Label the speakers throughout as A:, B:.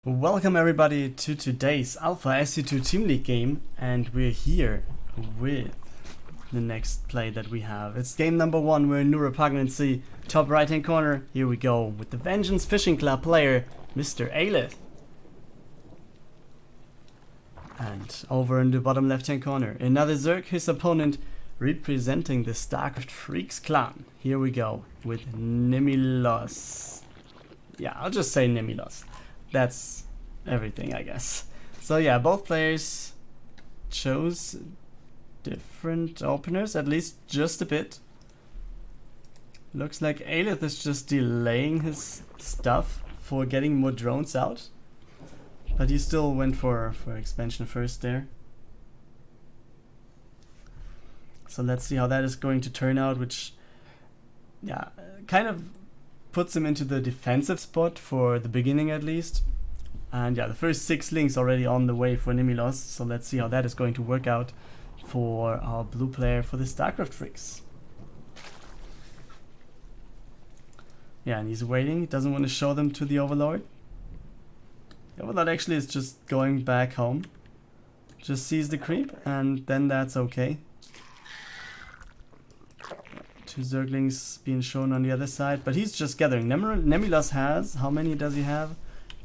A: Welcome everybody to today's Alpha SC2 Team League game, and we're here with the next play that we have. It's game number 1, we're in New Repugnancy, top right hand corner. Here we go with the Vengeance Fishing Club player, Mr. Aelith. And over in the bottom left hand corner, another Zerg, his opponent representing the Starcraft Freaks clan. Here we go with Nemilosrdni. Yeah, I'll just say Nemilosrdni. That's everything, I guess. So yeah, both players chose different openers, at least just a bit. Looks like Aelith is just delaying his stuff for getting more drones out. But he still went for expansion first there. So let's see how that is going to turn out, which, yeah, kind of puts him into the defensive spot for the beginning at least. And yeah, the first 6 links already on the way for Nemilosrdni, so let's see how that is going to work out for our blue player for the Starcraft Freaks. Yeah, and he's waiting, he doesn't want to show them to the Overlord. The Overlord actually is just going back home. Just sees the creep, and then that's okay. 2 Zerglings being shown on the other side, but he's just gathering. Nemilosrdni has, how many does he have?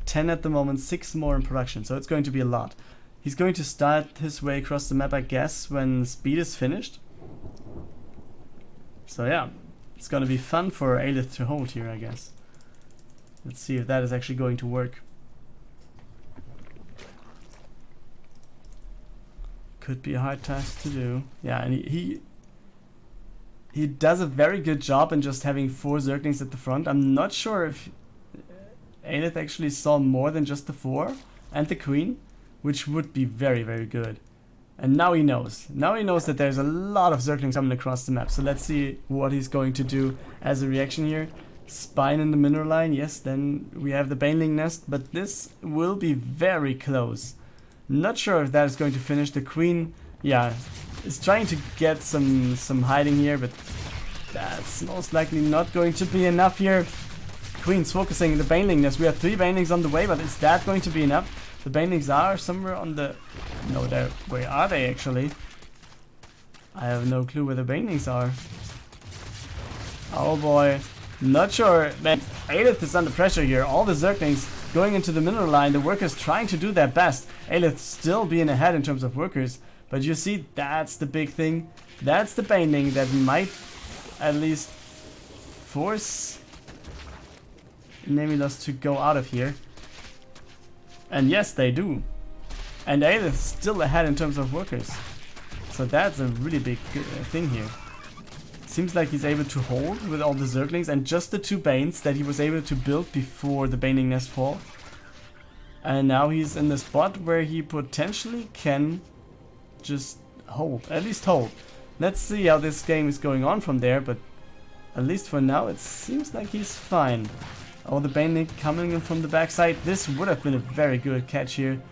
A: 10 at the moment, 6 more in production, so it's going to be a lot. He's going to start his way across the map, I guess, when speed is finished. So yeah, it's gonna be fun for Aelith to hold here, I guess. Let's see if that is actually going to work. Could be a hard task to do. Yeah, and he does a very good job in just having 4 Zerglings at the front. I'm not sure if Aelith actually saw more than just the 4 and the Queen, which would be very, very good. And now he knows. Now he knows that there's a lot of Zerglings coming across the map. So let's see what he's going to do as a reaction here. Spine in the mineral line. Yes, then we have the Baneling nest, but this will be very close. Not sure if that is going to finish. The Queen, yeah, is trying to get some hiding here, but that's most likely not going to be enough here. Queen's focusing the Baneling nest. We have 3 Banelings on the way, but is that going to be enough? The Banelings are somewhere on the... No, where are they actually? I have no clue where the Banelings are. Oh boy. Not sure. Man, Aelith is under pressure here. All the Zerglings going into the mineral line. The workers trying to do their best. Aelith still being ahead in terms of workers. But you see, that's the big thing. That's the Baneling that might at least force Nemilosrdni to go out of here. And yes, they do. And Aelith still ahead in terms of workers. So that's a really big thing here. Seems like he's able to hold with all the Zerglings and just the 2 Banes that he was able to build before the Baneling nest fall. And now he's in the spot where he potentially can just hold, at least hold. Let's see how this game is going on from there, but at least for now it seems like he's fine. Oh, the Baneling coming in from the backside. This would have been a very good catch here.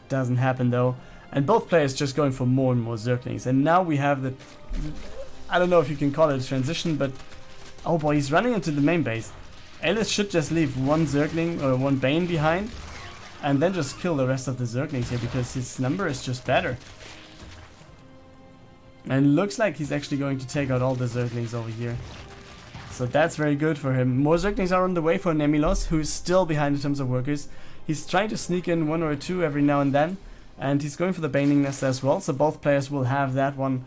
A: Doesn't happen though. And both players just going for more and more Zerglings. And now we have the... I don't know if you can call it a transition, but... Oh boy, he's running into the main base. Aelith should just leave 1 Zergling or 1 Bane behind. And then just kill the rest of the Zerglings here, because his number is just better. And it looks like he's actually going to take out all the Zerglings over here. So that's very good for him. More Zerglings are on the way for Nemilosrdni, who's still behind in terms of workers. He's trying to sneak in 1 or 2 every now and then. And he's going for the Baneling nest as well. So both players will have that one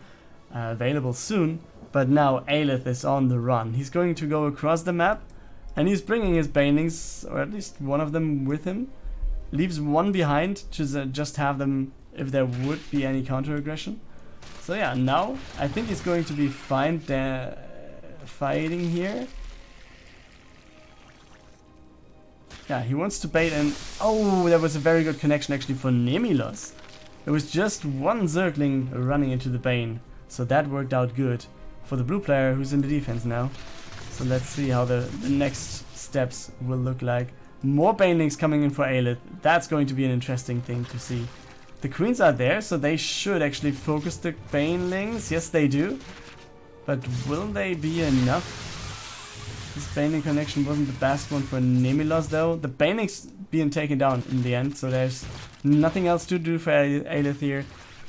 A: available soon. But now Aelith is on the run. He's going to go across the map. And he's bringing his Banelings, or at least one of them, with him. Leaves 1 behind to just have them if there would be any counter aggression. So yeah, now I think he's going to be fine fighting here. Yeah, he wants to bait and... Oh, that was a very good connection actually for Nemilosrdni. It was just 1 Zergling running into the Bane. So that worked out good for the blue player who's in the defense now. So let's see how the next steps will look like. More Banelings coming in for Aelith. That's going to be an interesting thing to see. The Queens are there, so they should actually focus the Banelings. Yes, they do. But will they be enough? This Baneling connection wasn't the best one for Nemilosrdni though. The Banelings being taken down in the end, so there's nothing else to do for Aelith here.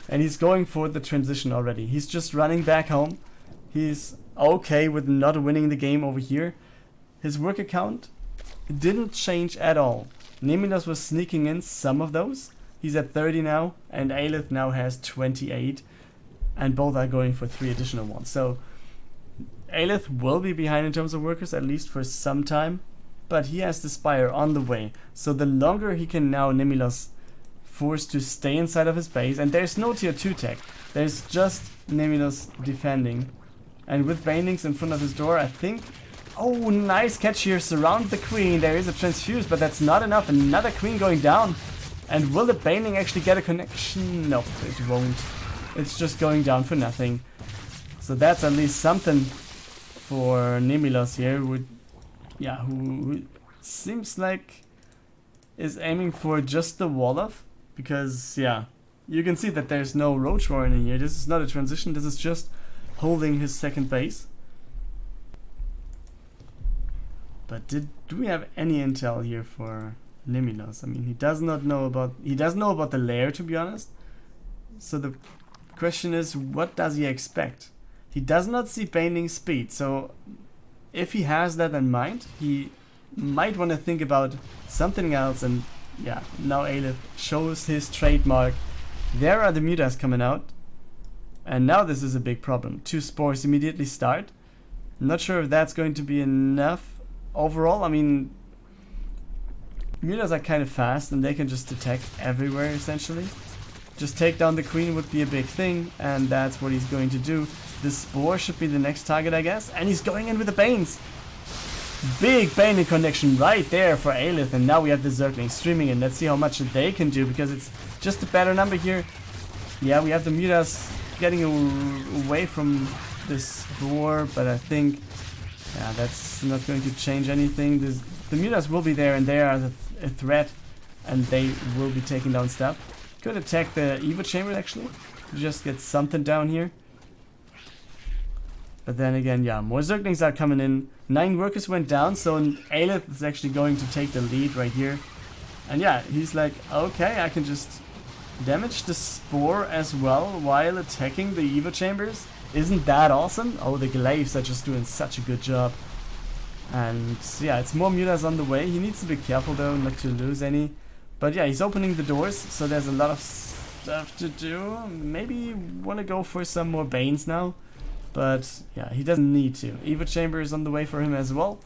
A: And he's going for the transition already. He's just running back home. He's okay with not winning the game over here. His work account didn't change at all. Nemilos was sneaking in some of those. He's at 30 now, and Aelith now has 28. And both are going for 3 additional ones. So Aelith will be behind in terms of workers, at least for some time. But he has the Spire on the way. So the longer he can now Nemilos forced to stay inside of his base. And there's no tier 2 tech. There's just Nemilos defending. And with Banelings in front of his door, I think... Oh, nice catch here. Surround the queen. There is a transfuse, but that's not enough. Another queen going down. And will the Baneling actually get a connection? No, it won't. It's just going down for nothing. So that's at least something for Nemilos here. Who seems like is aiming for just the Wolof. Because, yeah, you can see that there's no Roach Warren in here. This is not a transition. This is just holding his second base. But do we have any intel here for Nemilos? I mean, he does know about the lair, to be honest. So the question is, what does he expect? He does not see Baneling speed, so if he has that in mind, he might want to think about something else. And yeah, now Aelith shows his trademark. There are the Mutas coming out, and now this is a big problem. 2 spores immediately start. Not sure if that's going to be enough. Overall, I mean, Mutas are kind of fast and they can just attack everywhere essentially. Just take down the queen would be a big thing, and that's what he's going to do. The Spore should be the next target, I guess, and he's going in with the Banes. Big Baneling connection right there for Aelith, and now we have the Zergling streaming in. Let's see how much they can do, because it's just a better number here. Yeah, we have the Mutas getting away from the Spore, but I think... yeah, that's not going to change anything. The Mutas will be there, and they are a threat, and they will be taking down stuff. Could attack the Evo Chamber, actually. Just get something down here. But then again, yeah, more Zerglings are coming in. 9 workers went down, so Aelith is actually going to take the lead right here. And yeah, he's like, okay, I can just damage the Spore as well while attacking the Evo Chambers. Isn't that awesome? Oh, the Glaives are just doing such a good job. And yeah, it's more Mutas on the way. He needs to be careful though, not to lose any. But yeah, he's opening the doors, so there's a lot of stuff to do. Maybe want to go for some more Banes now. But yeah, he doesn't need to. Evo Chamber is on the way for him as well.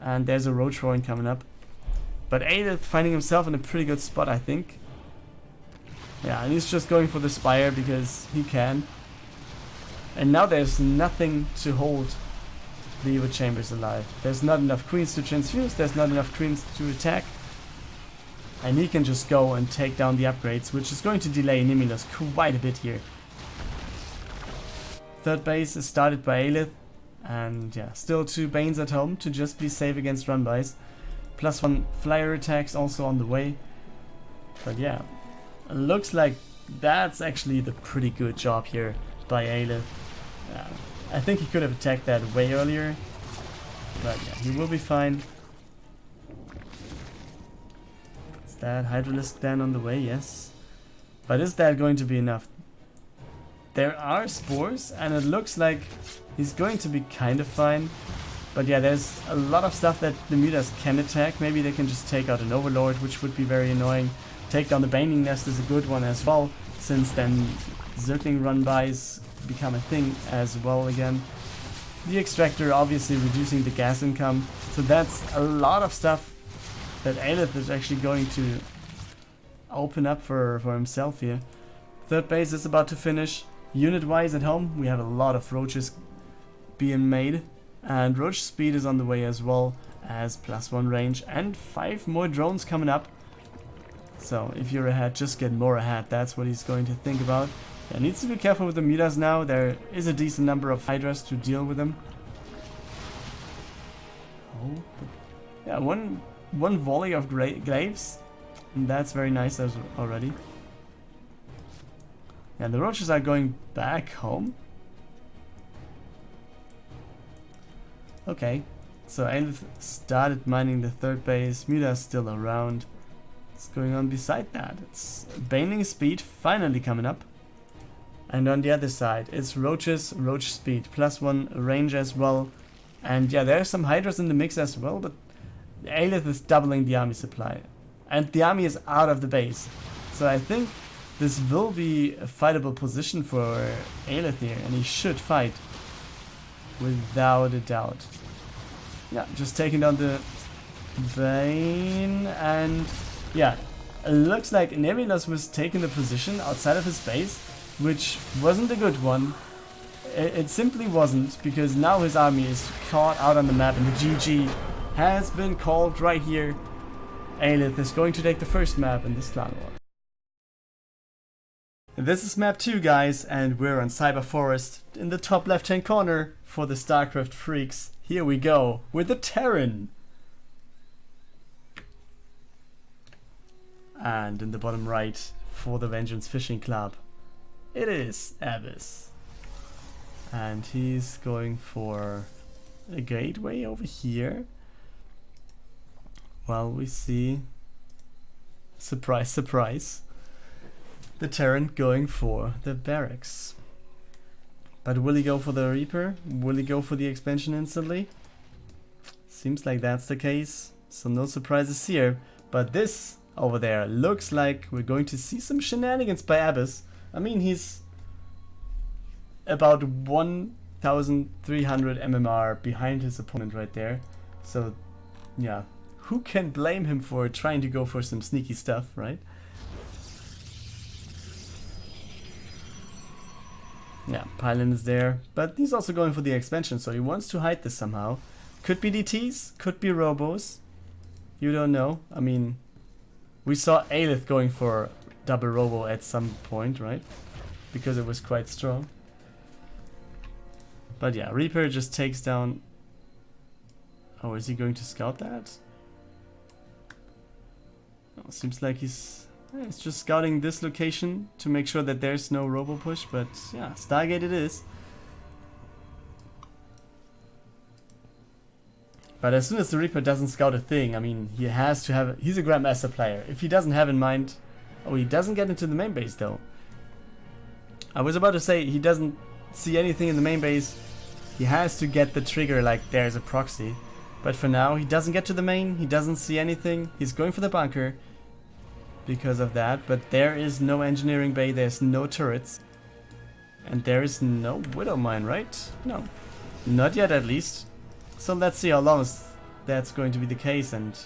A: And there's a Roach Warren coming up. But Aelith finding himself in a pretty good spot, I think. Yeah, and he's just going for the Spire because he can. And now there's nothing to hold the Evo Chambers alive. There's not enough queens to transfuse, there's not enough queens to attack. And he can just go and take down the upgrades, which is going to delay Nemilos quite a bit here. Third base is started by Aelith. And yeah, still 2 Banes at home to just be safe against runbys. +1 flyer attacks also on the way. But yeah, it looks like that's actually the pretty good job here by Aelith. I think he could have attacked that way earlier, but yeah, he will be fine. Is that Hydralisk then on the way? Yes. But is that going to be enough? There are spores, and it looks like he's going to be kind of fine. But yeah, there's a lot of stuff that the Mutas can attack. Maybe they can just take out an Overlord, which would be very annoying. Take down the Baneling Nest is a good one as well, since then Zergling run-bys become a thing as well again. The Extractor obviously reducing the gas income, so that's a lot of stuff that Aelith is actually going to open up for himself here. Third base is about to finish. Unit wise at home, we have a lot of roaches being made, and roach speed is on the way as well as +1 range, and 5 more drones coming up. So if you're ahead, just get more ahead. That's what he's going to think about. Yeah, needs to be careful with the Mutas now. There is a decent number of Hydras to deal with them. Oh, yeah, one volley of Glaives. And that's very nice already. Yeah, the roaches are going back home. Okay, so Aelith started mining the third base. Mutas still around. What's going on beside that? It's Baneling Speed finally coming up. And on the other side, it's Roach Speed, +1 range as well. And yeah, there are some Hydras in the mix as well, but Aelith is doubling the army supply. And the army is out of the base. So I think this will be a fightable position for Aelith here, and he should fight. Without a doubt. Yeah, just taking down the Bane, and yeah, it looks like Nemilos was taking the position outside of his base, which wasn't a good one. It simply wasn't, because now his army is caught out on the map, and the GG has been called right here. Aelith is going to take the first map in this clan war. This is map 2, guys, and we're on Cyber Forest in the top left hand corner for the Starcraft freaks. Here we go with the Terran. And in the bottom right for the Vengeance Fishing Club, it is Abyss. And he's going for a gateway over here. Well, we see, surprise, surprise, the Terran going for the barracks. But will he go for the Reaper? Will he go for the expansion instantly? Seems like that's the case, so no surprises here. But this over there looks like we're going to see some shenanigans by Abyss. I mean, he's about 1,300 MMR behind his opponent right there. So yeah, who can blame him for trying to go for some sneaky stuff, right? Yeah, Pylon is there, but he's also going for the expansion, so he wants to hide this somehow. Could be DTs, could be Robos. You don't know. I mean, we saw Aelith going for double Robo at some point, right? Because it was quite strong. But yeah, Reaper just takes down... Oh, is he going to scout that? Oh, seems like he's just scouting this location to make sure that there's no Robo push, but yeah, Stargate it is. But as soon as the Reaper doesn't scout a thing, I mean, he has to have... He's a Grandmaster player. If he doesn't have in mind... Oh, he doesn't get into the main base though. I was about to say he doesn't see anything in the main base. He has to get the trigger like there's a proxy. But for now, he doesn't get to the main. He doesn't see anything. He's going for the bunker because of that. But there is no engineering bay. There's no turrets. And there is no Widow Mine, right? No. Not yet, at least. So let's see how long that's going to be the case, and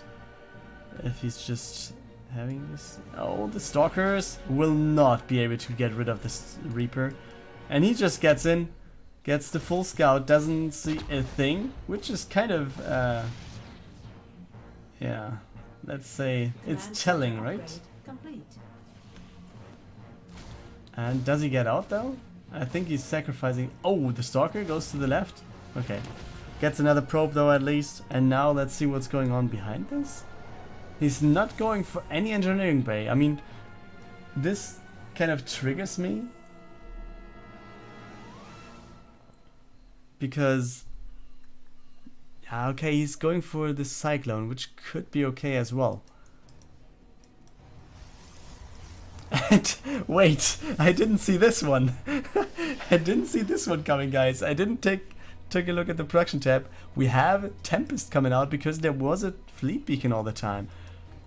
A: if he's just having this... Oh, the Stalkers will not be able to get rid of this Reaper. And he just gets in, gets the full scout, doesn't see a thing, which is kind of... yeah, let's say it's telling, right? And does he get out though? I think he's sacrificing... Oh, the Stalker goes to the left? Okay. Gets another probe though at least. And now let's see what's going on behind this. He's not going for any engineering bay. I mean, this kind of triggers me. Because... okay, he's going for the Cyclone, which could be okay as well. And wait, I didn't see this one. I didn't see this one coming, guys. I didn't take a look at the production tab. We have Tempest coming out because there was a fleet beacon all the time.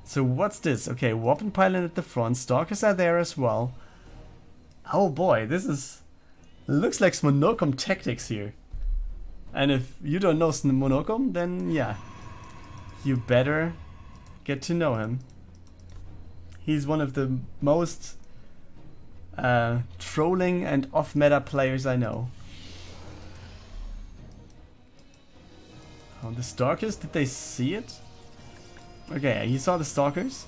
A: So what's this? Okay, Weapon Pylon at the front. Stalkers are there as well. Oh boy, this is... looks like Monocom tactics here. And if you don't know Monocom, then yeah, you better get to know him. He's one of the most trolling and off-meta players I know. Oh, the Stalkers, did they see it? Okay, he saw the Stalkers.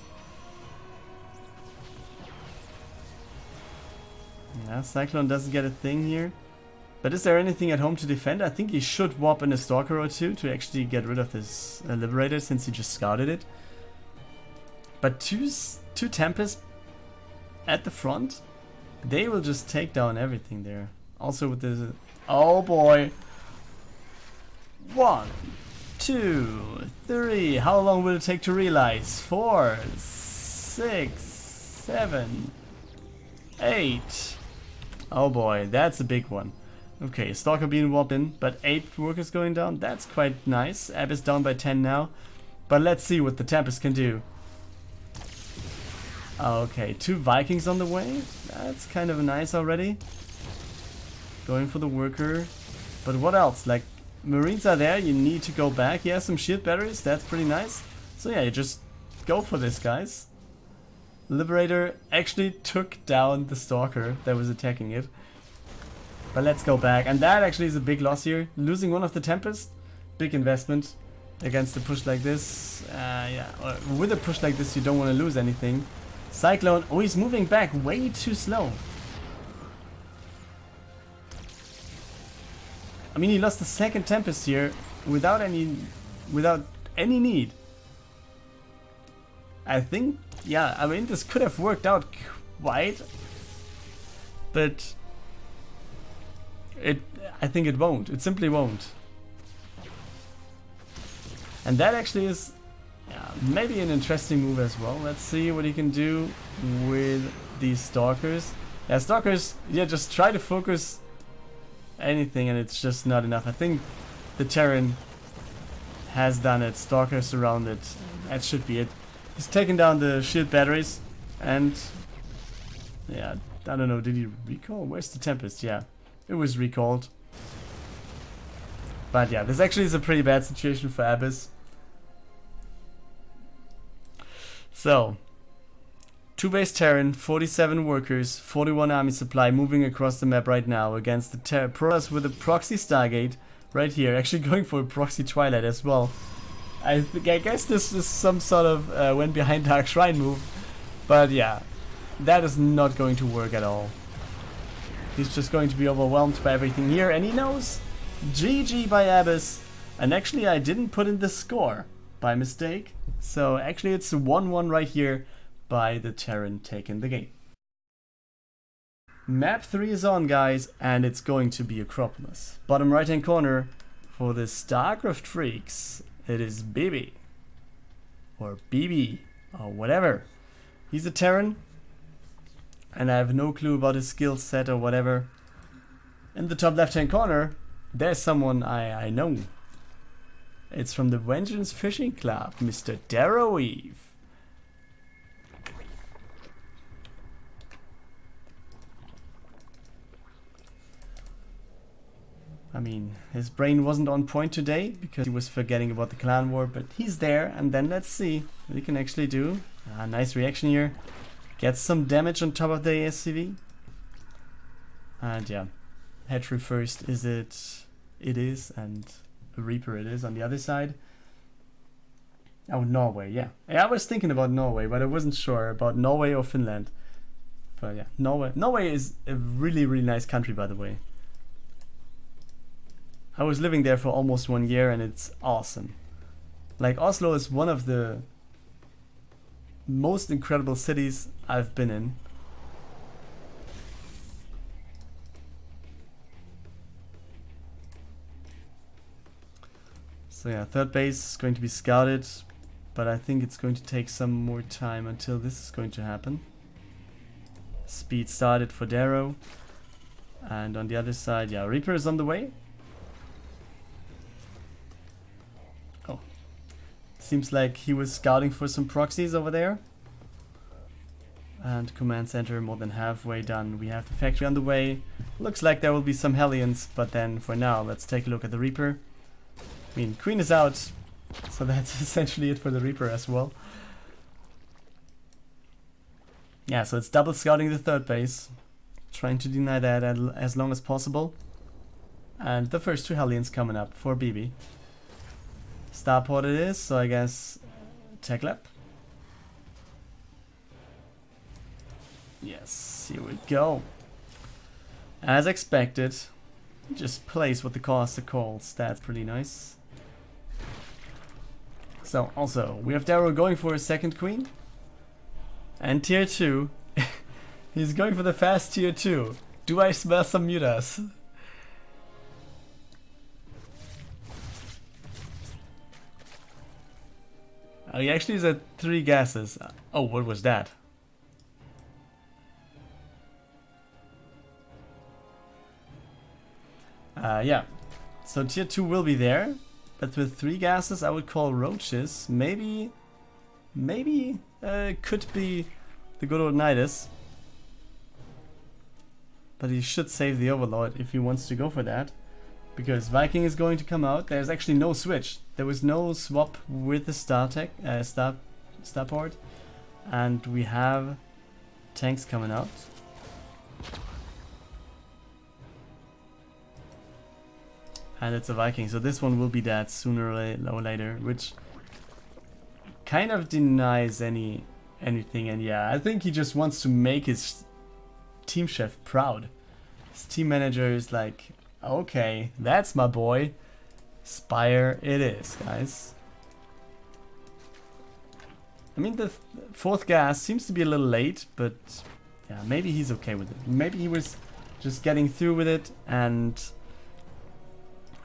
A: Yeah, Cyclone doesn't get a thing here. But is there anything at home to defend? I think he should warp in a Stalker or two to actually get rid of his Liberator, since he just scouted it. But two Tempests at the front, they will just take down everything there. Also with this... Oh boy! 1, 2, 3. How long will it take to realize? 4, 6, 7, 8. Oh boy, that's a big one. Okay, Stalker being whopped in, but 8 workers going down. That's quite nice. Abyss down by 10 now. But let's see what the Tempest can do. Okay, 2 Vikings on the way. That's kind of nice already. Going for the worker. But what else? Like, Marines are there, you need to go back. He has some shield batteries, that's pretty nice. So yeah, you just go for this, guys. Liberator actually took down the Stalker that was attacking it. But let's go back. And that actually is a big loss here. Losing one of the Tempest, big investment against a push like this. Yeah, with a push like this, you don't want to lose anything. Cyclone, oh, he's moving back way too slow. I mean, he lost the second Tempest here without any need. I think, yeah, I mean, this could have worked out quite, but I think it won't. It simply won't. And that actually is, yeah, maybe an interesting move as well. Let's see what he can do with these Stalkers. Yeah, Stalkers, yeah, just try to focus anything and it's just not enough. I think the Terran has done it. Stalker surrounded. That should be it. He's taken down the shield batteries and yeah, I don't know, did he recall? Where's the Tempest? Yeah, it was recalled. But yeah, this actually is a pretty bad situation for Abyss. So, 2 base Terran, 47 workers, 41 army supply moving across the map right now against the Protoss with a proxy Stargate right here. Actually going for a proxy Twilight as well. I guess this is some sort of went behind Dark Shrine move. But yeah, that is not going to work at all. He's just going to be overwhelmed by everything here and he knows. GG by Abyss. And actually I didn't put in the score by mistake. So actually it's 1-1 right here by the Terran taking the game. Map 3 is on, guys, and it's going to be Acropolis. Bottom right hand corner for the Starcraft freaks, it is bebe. Or BB, or whatever. He's a Terran, and I have no clue about his skill set or whatever. In the top left hand corner, there's someone I know. It's from the Vengeance Fishing Club, Mr. Darroweve. I mean, his brain wasn't on point today because he was forgetting about the clan war, but he's there, and then let's see what he can actually do. Nice reaction here. Gets some damage on top of the ASCV. And yeah, hatchery first, is it? It is, and a Reaper it is on the other side. Oh, Norway, yeah. I was thinking about Norway, but I wasn't sure about Norway or Finland. But yeah, Norway is a really, really nice country, by the way. I was living there for almost 1 year and it's awesome. Like, Oslo is one of the most incredible cities I've been in. So yeah, third base is going to be scouted, but I think it's going to take some more time until this is going to happen. Speed started for Darrow. And on the other side, yeah, Reaper is on the way. Seems like he was scouting for some proxies over there. And command center more than halfway done. We have the factory on the way. Looks like there will be some Hellions, but then for now, let's take a look at the Reaper. I mean, Queen is out, so that's essentially it for the Reaper as well. Yeah, so it's double scouting the third base. Trying to deny that as long as possible. And the first 2 Hellions coming up for bebe. Starport it is, so I guess tech lab. Yes, here we go. As expected, just plays what the caster calls. That's pretty nice. So also, we have Darrow going for a second queen. And tier 2. He's going for the fast tier 2. Do I smell some mutas? He actually is at 3 gases. Oh, what was that? Yeah, so tier 2 will be there, but with 3 gases I would call roaches. Maybe could be the good old Nidus. But he should save the Overlord if he wants to go for that. Because Viking is going to come out. There's actually no switch. There was no swap with the Starport. And we have tanks coming out. And it's a Viking, so this one will be dead sooner or later, which kind of denies anything. And yeah, I think he just wants to make his team chef proud. His team manager is like, okay, that's my boy. Spire it is, guys. I mean, the 4th gas seems to be a little late, but yeah, maybe he's okay with it. Maybe he was just getting through with it and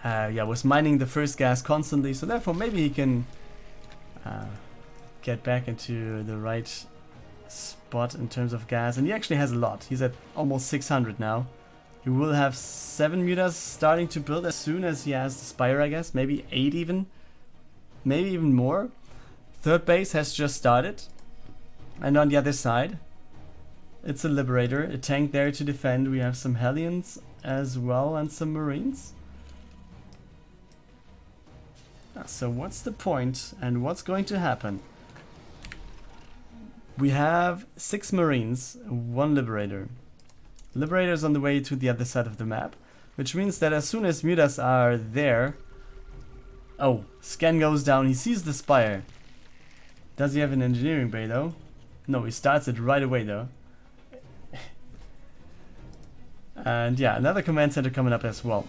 A: yeah, was mining the 1st gas constantly, so therefore maybe he can get back into the right spot in terms of gas. And he actually has a lot. He's at almost 600 now. He will have 7 mutas starting to build as soon as he has the Spire, I guess. Maybe 8 even. Maybe even more. 3rd base has just started. And on the other side, it's a Liberator, a tank there to defend. We have some Hellions as well and some Marines. So what's the point and what's going to happen? We have 6 Marines, 1 Liberator. Liberator is on the way to the other side of the map, which means that as soon as mutas are there... Oh, scan goes down, he sees the Spire. Does he have an engineering bay though? No, he starts it right away though. And yeah, another command center coming up as well.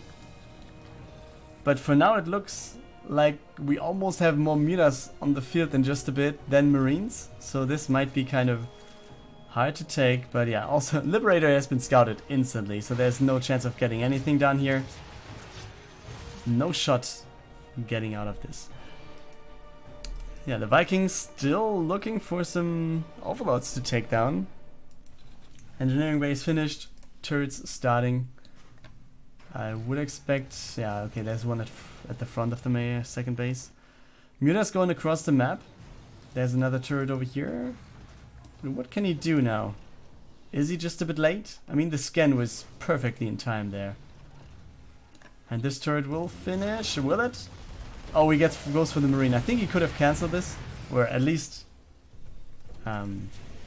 A: But for now it looks like we almost have more mutas on the field than just a bit than Marines. So this might be kind of hard to take, but yeah, also Liberator has been scouted instantly, so there's no chance of getting anything done here. No shot getting out of this. Yeah, the Vikings still looking for some Overlords to take down. Engineering base finished, turrets starting. I would expect, yeah, okay, there's one at the front of the 2nd base. Muta's going across the map. There's another turret over here. What can he do now? Is he just a bit late? I mean, the scan was perfectly in time there. And this turret will finish, will it? Oh, he goes for the Marine. I think he could have cancelled this, or at least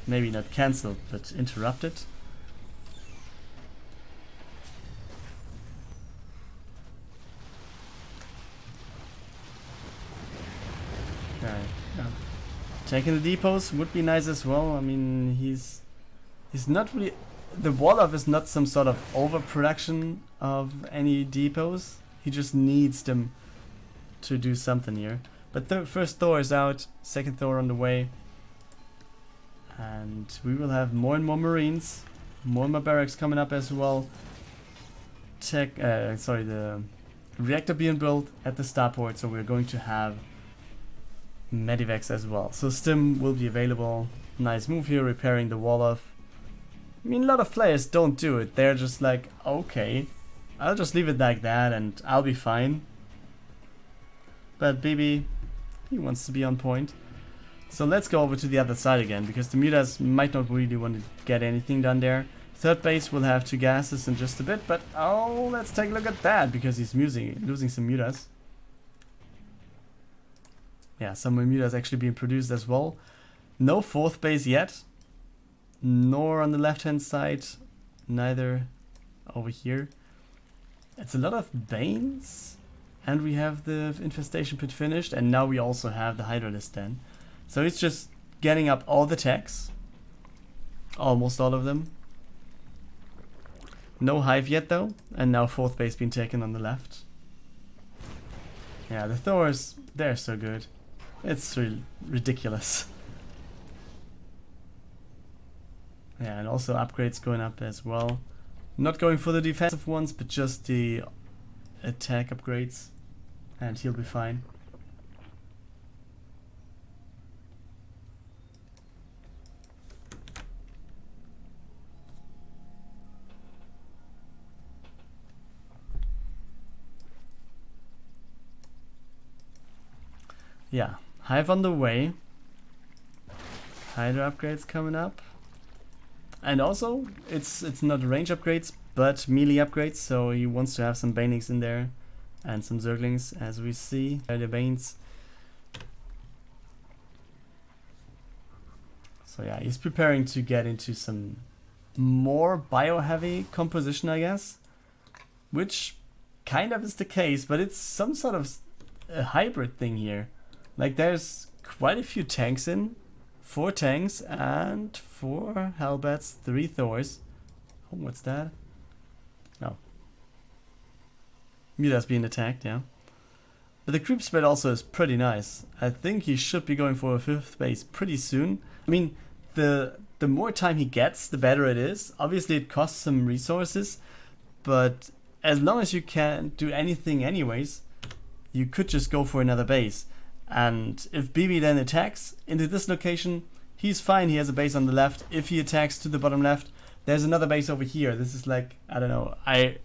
A: maybe not cancelled, but interrupted. Okay. Taking the depots would be nice as well. I mean, he's not really... The Wolof is not some sort of overproduction of any depots. He just needs them to do something here. But the first Thor is out, 2nd Thor on the way. And we will have more and more Marines. More barracks coming up as well. The reactor being built at the starport, so we're going to have Medivacs as well. So Stim will be available. Nice move here, repairing the Wolof. I mean, a lot of players don't do it. They're just like, okay, I'll just leave it like that and I'll be fine. But bebe, he wants to be on point. So let's go over to the other side again, because the mutas might not really want to get anything done there. 3rd base will have 2 gases in just a bit, but oh, let's take a look at that, because he's losing some mutas. Yeah, some more mutas actually being produced as well. No 4th base yet, nor on the left hand side, neither over here. It's a lot of Banes, and we have the infestation pit finished, and now we also have the Hydralisk Den. So it's just getting up all the techs, almost all of them. No hive yet though, and now 4th base being taken on the left. Yeah, the Thors, they're so good. It's really ridiculous. Yeah, and also upgrades going up as well. Not going for the defensive ones, but just the attack upgrades. And he'll be fine. yeah, Hive on the way. Hydra upgrades coming up. And also, it's not range upgrades, but melee upgrades, so he wants to have some Banelings in there. And some Zerglings, as we see. The Banes. So yeah, he's preparing to get into some more bio-heavy composition, I guess. Which kind of is the case, but it's some sort of a hybrid thing here. Like there's quite a few tanks in. 4 tanks and 4 Hellbats, 3 Thors. Oh, what's that? No. Muta's being attacked, yeah. But the creep spread also is pretty nice. I think he should be going for a 5th base pretty soon. I mean, the more time he gets, the better it is. Obviously it costs some resources, but as long as you can't do anything anyways, you could just go for another base. And if bebe then attacks into this location, he's fine, he has a base on the left. If he attacks to the bottom left, there's another base over here. This is like, I don't know, I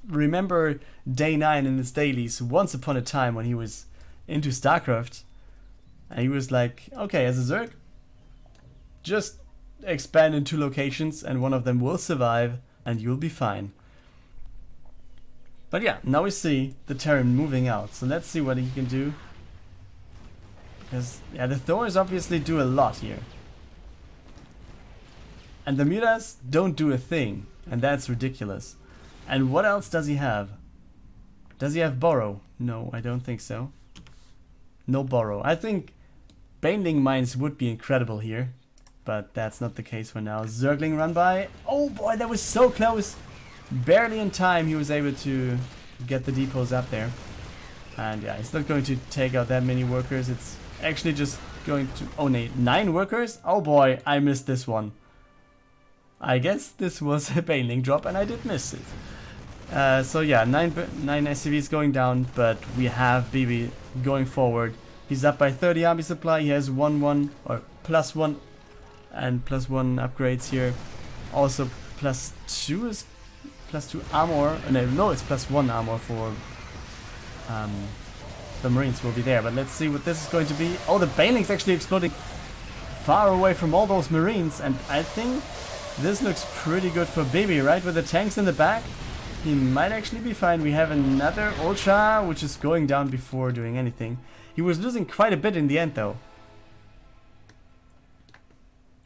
A: remember day 9 in his dailies once upon a time when he was into Starcraft. And he was like, okay, as a Zerg, just expand in 2 locations and one of them will survive and you'll be fine. But yeah, now we see the Terran moving out. So let's see what he can do. Because, yeah, the Thors obviously do a lot here. And the Mutas don't do a thing. And that's ridiculous. And what else does he have? Does he have Borrow? No, I don't think so. No Borrow. I think Baneling Mines would be incredible here. But that's not the case for now. Zergling run by. Oh boy, that was so close. Barely in time he was able to get the depots up there. And yeah, he's not going to take out that many workers. It's actually just going to... Oh, 9 workers? Oh boy, I missed this one. I guess this was a Baneling drop and I did miss it. So yeah, 9 SCVs going down, but we have bebe going forward. He's up by 30 army supply. He has +1 and +1 upgrades here. Also +2 is +2 armor. No, it's +1 armor for the Marines will be there. But let's see what this is going to be. Oh, the Baneling's actually exploding far away from all those Marines, and I think this looks pretty good for bebe, right? With the tanks in the back, he might actually be fine. We have another Ultra, which is going down before doing anything. He was losing quite a bit in the end, though.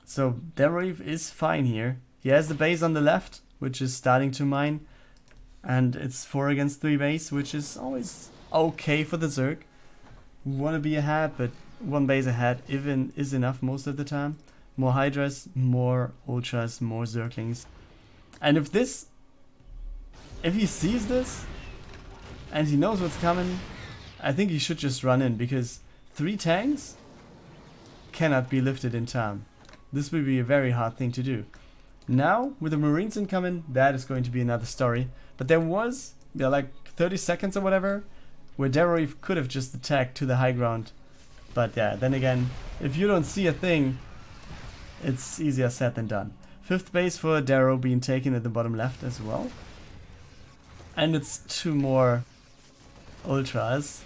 A: So Darroweve is fine here. He has the base on the left, which is starting to mine. And it's 4 against 3 base, which is always okay for the Zerg. Want to be ahead, but 1 base ahead even is enough most of the time. More Hydras, more Ultras, more Zerglings. And if he sees this, and he knows what's coming, I think he should just run in, because 3 tanks cannot be lifted in time. This will be a very hard thing to do. Now, with the Marines incoming, that is going to be another story. But there was, like 30 seconds or whatever, where Darroweve could have just attacked to the high ground. But yeah, then again, if you don't see a thing, it's easier said than done. 5th base for Darrow being taken at the bottom left as well. And it's 2 more Ultras.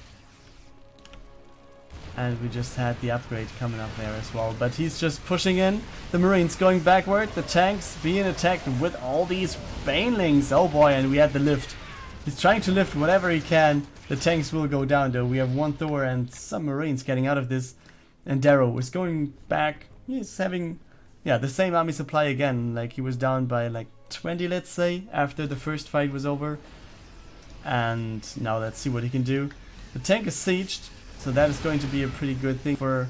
A: And we just had the upgrade coming up there as well. But he's just pushing in. The Marines going backward. The tanks being attacked with all these Banelings. Oh boy, and we had the lift. He's trying to lift whatever he can. The tanks will go down though. We have 1 Thor and some Marines getting out of this. And Darrow is going back. He's having, yeah, the same army supply again. Like he was down by like 20, let's say, after the first fight was over. And now let's see what he can do. The tank is sieged. So that is going to be a pretty good thing for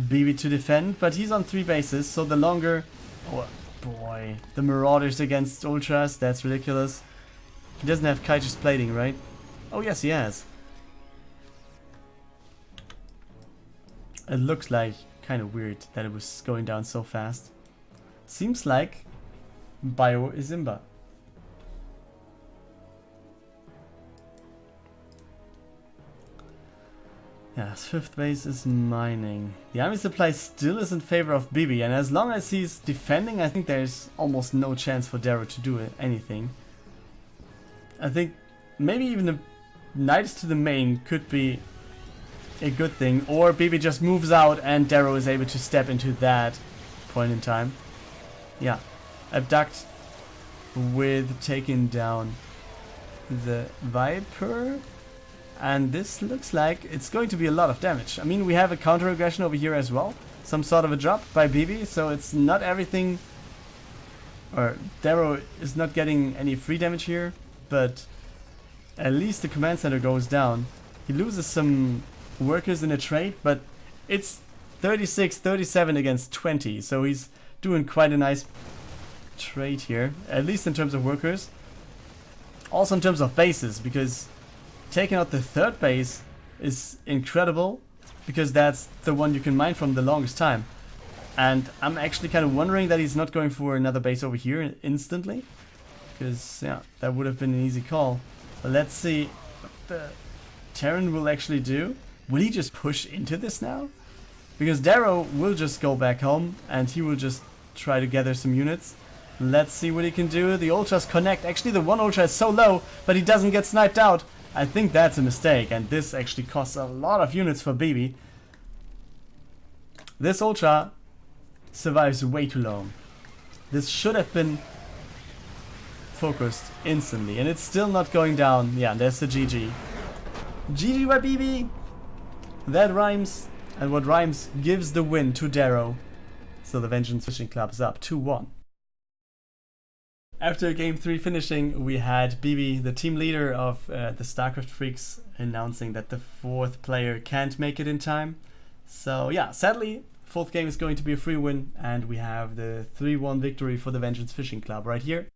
A: bebe to defend. But he's on 3 bases, so the longer... Oh boy, the Marauders against Ultras, that's ridiculous. He doesn't have Kaiju's plating, right? Oh yes, he has. It looks like kind of weird that it was going down so fast. Seems like Bio is Imba. Yes, 5th base is mining. The army supply still is in favor of bebe, and as long as he's defending, I think there's almost no chance for Darrow to do anything. I think maybe even the Knights to the main could be a good thing. Or bebe just moves out and Darrow is able to step into that point in time. Yeah. Abduct with taking down the Viper. And this looks like it's going to be a lot of damage. I mean, we have a counter aggression over here as well. Some sort of a drop by bebe, so it's not everything... Or Darrow is not getting any free damage here, but at least the command center goes down. He loses some workers in a trade, but it's 36-37 against 20, so he's doing quite a nice trade here, at least in terms of workers. Also in terms of bases, because taking out the third base is incredible, because that's the one you can mine from the longest time. And I'm actually kind of wondering that he's not going for another base over here instantly, because yeah, that would have been an easy call. But let's see what the Terran will actually do. Will he just push into this now? Because Darrow will just go back home and he will just try to gather some units. Let's see what he can do. The ultras connect. Actually, the one ultra is so low, but he doesn't get sniped out. I think that's a mistake, and this actually costs a lot of units for bebe. This ultra survives way too long. This should have been focused instantly, and it's still not going down. Yeah, there's the GG. GG by bebe! That rhymes, and what rhymes gives the win to Darrow. So the Vengeance Fishing Club is up 2-1. After game 3 finishing, we had bebe, the team leader of the Starcraft Freaks, announcing that the 4th player can't make it in time. So yeah, sadly, 4th game is going to be a free win, and we have the 3-1 victory for the Vengeance Fishing Club right here.